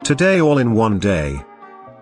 Today all in one day.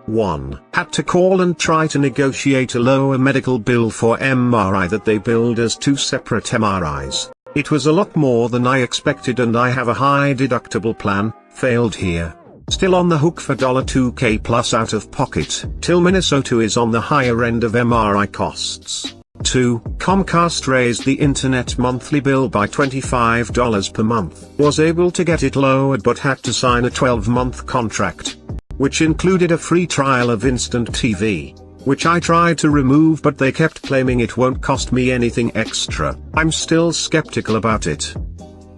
1. Had to call and try to negotiate a lower medical bill for MRI that they billed as 2 separate MRIs. It was a lot more than I expected and I have a high deductible plan, failed here. Still on the hook for $2K plus out of pocket, till Minnesota is on the higher end of MRI costs. 2. Comcast raised the internet monthly bill by $25 per month. Was able to get it lowered but had to sign a 12-month contract, which included a free trial of Instant TV, which I tried to remove but they kept claiming it won't cost me anything extra. I'm still skeptical about it.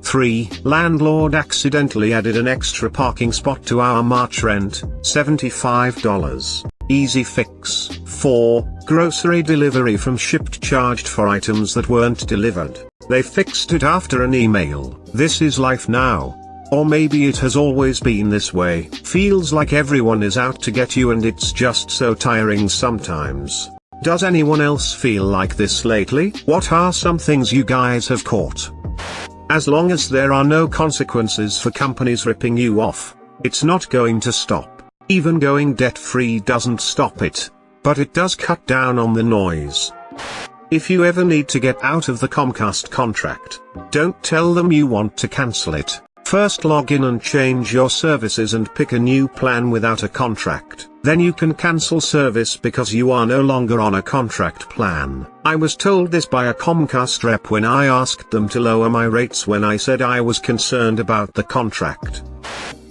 3. Landlord accidentally added an extra parking spot to our March rent, $75. Easy fix. 4. Grocery delivery from shipped charged for items that weren't delivered. They fixed it after an email. This is life now. Or maybe it has always been this way. Feels like everyone is out to get you and it's just so tiring sometimes. Does anyone else feel like this lately? What are some things you guys have caught? As long as there are no consequences for companies ripping you off, it's not going to stop. Even going debt-free doesn't stop it, but it does cut down on the noise. If you ever need to get out of the Comcast contract, don't tell them you want to cancel it. First log in and change your services and pick a new plan without a contract. Then you can cancel service because you are no longer on a contract plan. I was told this by a Comcast rep when I asked them to lower my rates when I said I was concerned about the contract.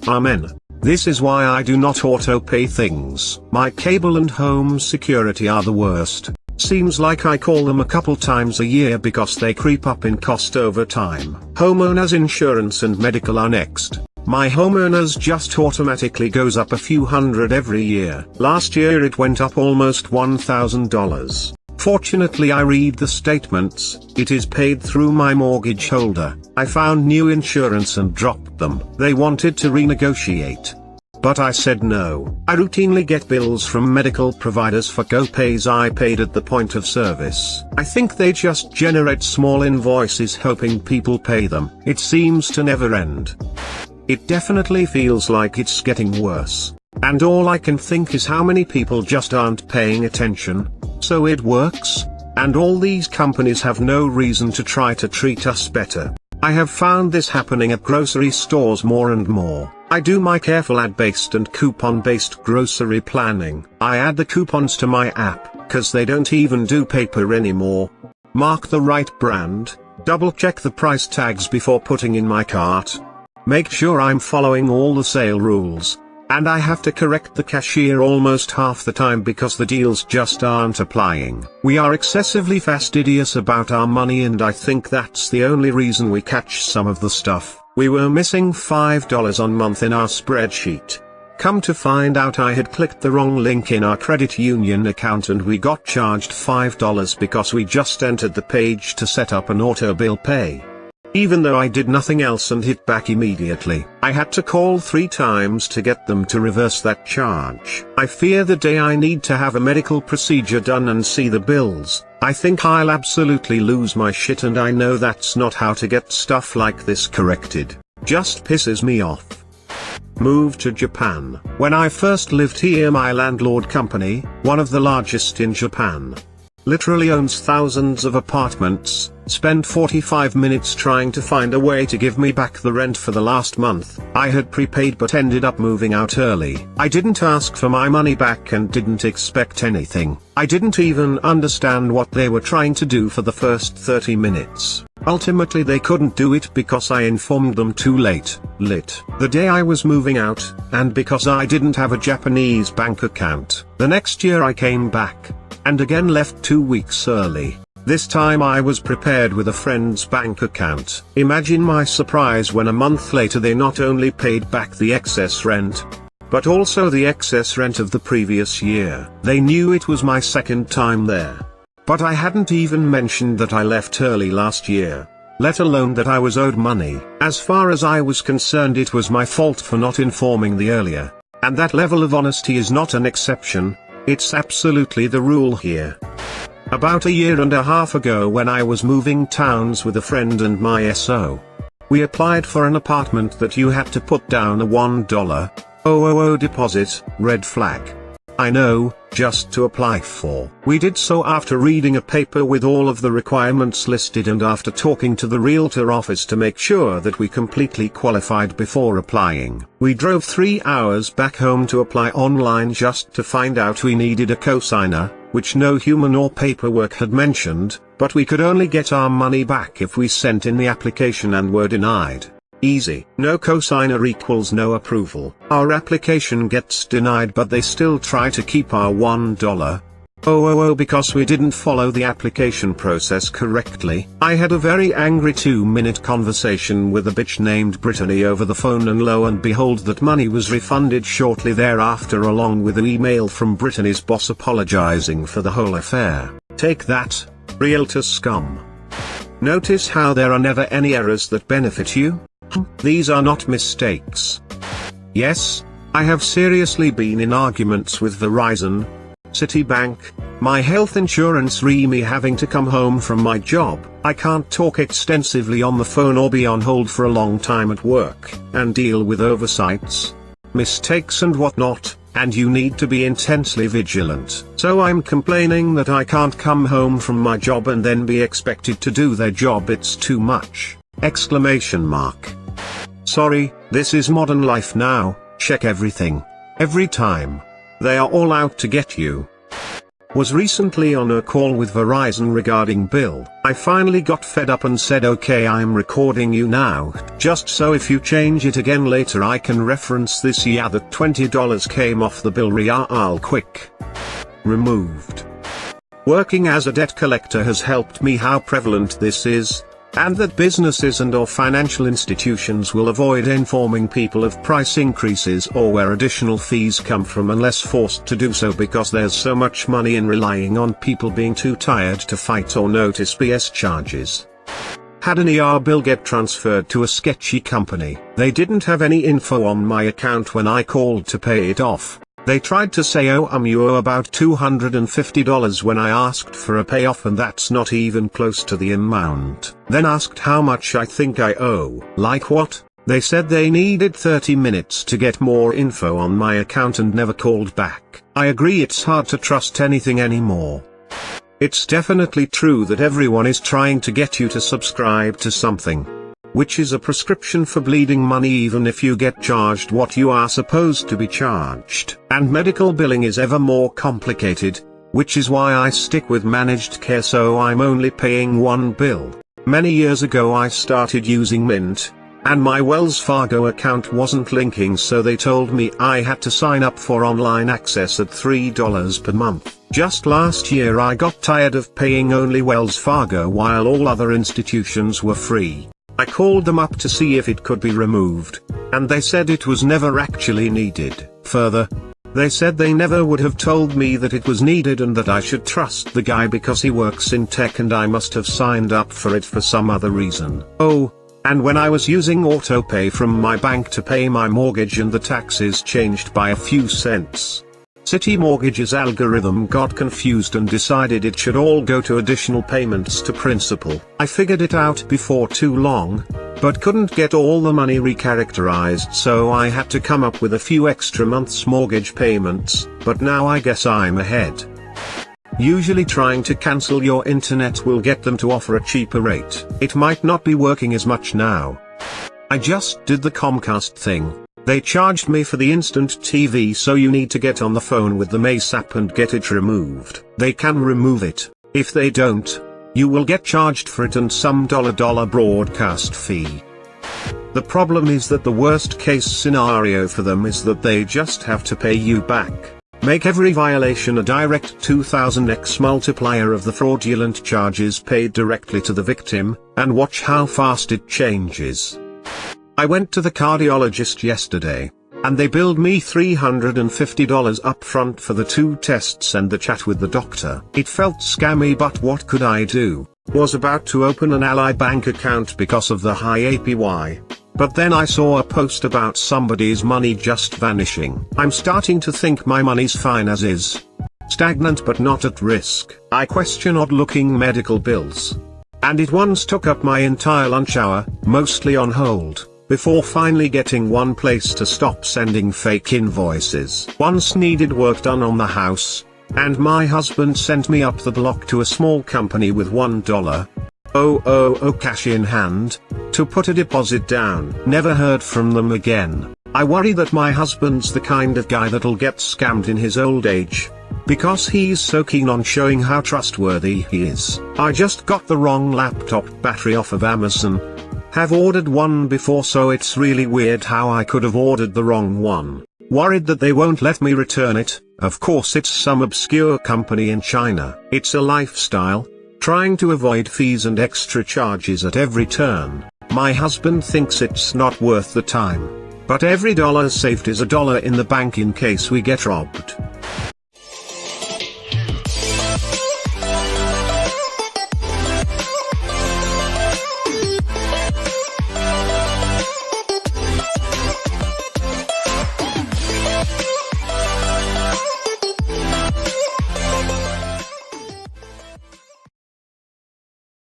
Amen. This is why I do not auto-pay things. My cable and home security are the worst. Seems like I call them a couple times a year because they creep up in cost over time. Homeowners insurance and medical are next. My homeowners just automatically goes up a few hundred every year. Last year it went up almost $1,000. Fortunately I read the statements, it is paid through my mortgage holder. I found new insurance and dropped them. They wanted to renegotiate, but I said no. I routinely get bills from medical providers for co-pays I paid at the point of service. I think they just generate small invoices hoping people pay them. It seems to never end. It definitely feels like it's getting worse. And all I can think is how many people just aren't paying attention. So it works, and all these companies have no reason to try to treat us better. I have found this happening at grocery stores more and more. I do my careful ad-based and coupon-based grocery planning. I add the coupons to my app, cause they don't even do paper anymore. Mark the right brand, double-check the price tags before putting in my cart. Make sure I'm following all the sale rules. And I have to correct the cashier almost half the time because the deals just aren't applying. We are excessively fastidious about our money and I think that's the only reason we catch some of the stuff. We were missing $5 on month in our spreadsheet. Come to find out I had clicked the wrong link in our credit union account and we got charged $5 because we just entered the page to set up an auto bill pay. Even though I did nothing else and hit back immediately, I had to call 3 times to get them to reverse that charge. I fear the day I need to have a medical procedure done and see the bills, I think I'll absolutely lose my shit and I know that's not how to get stuff like this corrected. Just pisses me off. Moved to Japan. When I first lived here my landlord company, one of the largest in Japan, literally owns thousands of apartments, spent 45 minutes trying to find a way to give me back the rent for the last month. I had prepaid but ended up moving out early. I didn't ask for my money back and didn't expect anything. I didn't even understand what they were trying to do for the first 30 minutes. Ultimately they couldn't do it because I informed them too late, the day I was moving out, and because I didn't have a Japanese bank account. The next year I came back, and again left 2 weeks early. This time I was prepared with a friend's bank account. Imagine my surprise when a month later they not only paid back the excess rent, but also the excess rent of the previous year. They knew it was my second time there. But I hadn't even mentioned that I left early last year, let alone that I was owed money. As far as I was concerned it was my fault for not informing the earlier. And that level of honesty is not an exception, it's absolutely the rule here. About a year and a half ago when I was moving towns with a friend and my SO, we applied for an apartment that you had to put down a $1 Oh, deposit, red flag. I know, just to apply for. We did so after reading a paper with all of the requirements listed and after talking to the realtor office to make sure that we completely qualified before applying. We drove 3 hours back home to apply online just to find out we needed a cosigner, which no human or paperwork had mentioned, but we could only get our money back if we sent in the application and were denied. Easy. No cosigner equals no approval. Our application gets denied but they still try to keep our $1. Oh, because we didn't follow the application process correctly. I had a very angry 2-minute conversation with a bitch named Brittany over the phone and lo and behold that money was refunded shortly thereafter along with an email from Brittany's boss apologizing for the whole affair. Take that, realtor scum. Notice how there are never any errors that benefit you? These are not mistakes. Yes, I have seriously been in arguments with Verizon Citibank, my health insurance re me having to come home from my job. I can't talk extensively on the phone or be on hold for a long time at work, and deal with oversights, mistakes and whatnot, and you need to be intensely vigilant. So I'm complaining that I can't come home from my job and then be expected to do their job. It's too much! Exclamation mark. Sorry, this is modern life now, check everything. Every time. They are all out to get you. Was recently on a call with Verizon regarding bill. I finally got fed up and said okay, I'm recording you now, just so if you change it again later I can reference this. Yeah, that $20 came off the bill real quick. Removed. Working as a debt collector has helped me how prevalent this is, and that businesses and or financial institutions will avoid informing people of price increases or where additional fees come from unless forced to do so because there's so much money in relying on people being too tired to fight or notice BS charges. Had an ER bill get transferred to a sketchy company. They didn't have any info on my account when I called to pay it off. They tried to say you owe about $250 when I asked for a payoff and that's not even close to the amount. Then asked how much I think I owe. Like what? They said they needed 30 minutes to get more info on my account and never called back. I agree it's hard to trust anything anymore. It's definitely true that everyone is trying to get you to subscribe to something, which is a prescription for bleeding money even if you get charged what you are supposed to be charged. And medical billing is ever more complicated, which is why I stick with managed care so I'm only paying one bill. Many years ago I started using Mint, and my Wells Fargo account wasn't linking so they told me I had to sign up for online access at $3 per month. Just last year I got tired of paying only Wells Fargo while all other institutions were free. I called them up to see if it could be removed, and they said it was never actually needed. Further, they said they never would have told me that it was needed and that I should trust the guy because he works in tech and I must have signed up for it for some other reason. Oh, and when I was using autopay from my bank to pay my mortgage and the taxes changed by a few cents, Citi Mortgage's algorithm got confused and decided it should all go to additional payments to principal. I figured it out before too long, but couldn't get all the money recharacterized so I had to come up with a few extra months mortgage payments, but now I guess I'm ahead. Usually trying to cancel your internet will get them to offer a cheaper rate. It might not be working as much now. I just did the Comcast thing. They charged me for the instant TV so you need to get on the phone with them ASAP and get it removed. They can remove it. If they don't, you will get charged for it and some dollar broadcast fee. The problem is that the worst case scenario for them is that they just have to pay you back. Make every violation a direct 2000x multiplier of the fraudulent charges paid directly to the victim, and watch how fast it changes. I went to the cardiologist yesterday, and they billed me $350 upfront for the 2 tests and the chat with the doctor. It felt scammy, but what could I do? Was about to open an Ally Bank account because of the high APY. But then I saw a post about somebody's money just vanishing. I'm starting to think my money's fine as is. Stagnant but not at risk. I question odd-looking medical bills. And it once took up my entire lunch hour, mostly on hold, before finally getting one place to stop sending fake invoices. Once needed work done on the house, and my husband sent me up the block to a small company with $1 cash in hand, to put a deposit down. Never heard from them again. I worry that my husband's the kind of guy that'll get scammed in his old age, because he's so keen on showing how trustworthy he is. I just got the wrong laptop battery off of Amazon. Have ordered one before, so it's really weird how I could have ordered the wrong one. Worried that they won't let me return it. Of course it's some obscure company in China. It's a lifestyle, trying to avoid fees and extra charges at every turn. My husband thinks it's not worth the time. But every dollar saved is a dollar in the bank in case we get robbed.